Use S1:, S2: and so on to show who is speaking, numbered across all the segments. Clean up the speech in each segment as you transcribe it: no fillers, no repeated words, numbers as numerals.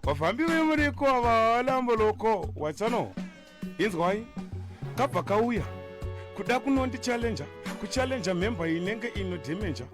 S1: vafambi vemuriko avalamboloko watsano inzwai kabva kauya kuda kunondichallenja kuchallenja member inenge inodhemenja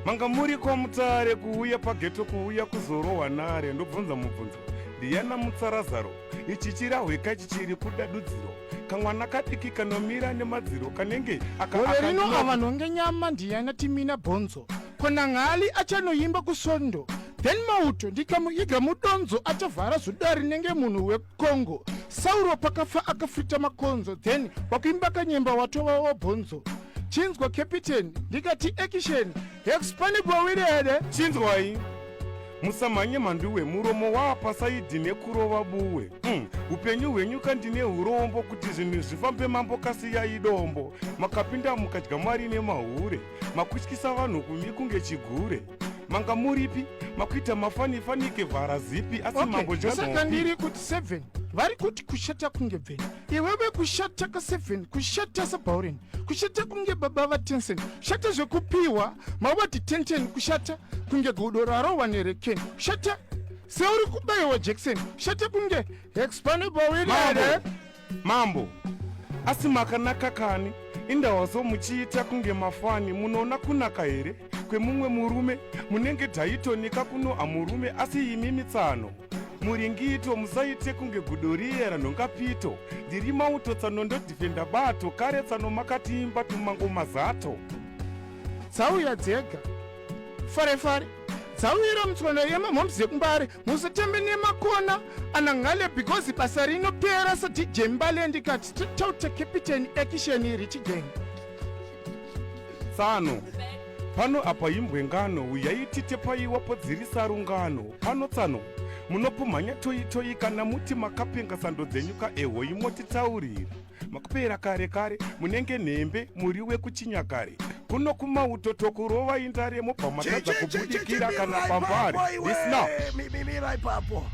S1: manga muriko mutsare kuuya pageto kuuya kuzorohwa nare ndobvunza mubvunzo ndiyana mutsarazaro ichi chirahweka chichiri kuda dudziro kamwana kadiki kanomira nemadziro kanenge
S2: gore rino avanhonge nyama ndiyana timina bhonzo kona ngali achanoimba kusondo then mauto ndikamuiga mudonzo achavhara zuda rinenge munhu wekongo sauro pakafa akafita makonzo then wakuimba kanyemba watova wabhonzo chinzwa captain ndikati action expandable wirede
S1: chinzwai musamhanye manduwe muromo waapasaidhi nekurova buwe upenyu hwenyu kandine urombo kuti zvinhu zvifambe mambo kasiyai dombo makapinda mukadya mwari nemahure makutyisa vanhu kumi kunge chigure manga muripi makuita mafanifanike vhara zipi asi mambo
S2: saka ndiri kuti 7 vari kuti kushata kunge bveni iwewe kushata ka7 kushata sabauren kushata kunge baba va10 kushata zvekupiwa mavati 10 kushata kunge gudo rarohwa nereken kushata seuri kubayiwa jackson kushata kunge expandable wirede
S1: mambo asi makanaka kani indawazo muchiita kunge mafani munoona kunaka here kwemumwe murume munenge dhaitonika kuno amurume asi imi mitsano muringito musaite kunge gudo riyera nhongapito ndiri mauto tsanondodhifenda bato kare tsano makatiimba tumango mazato
S2: dzauya dzega farefare dzauira mutswano yemamhomzi ekumbare musatembe nemakona anangale because basa rinopera sadj mbale ndikati titaute captain action richigeng
S1: tsano pano apa imbwe ngano uyaitite paiwapo dziri sarungano pano tsano munopumhanya toyitoyi kana muti makapenga sando dzenyu kaeho imotitaurira makupera kare kare munenge nhembe muri wekuchinyakare kuno kumauto tokurova indare mobva matadza kubudikira kana pambari
S3: mimira ipapo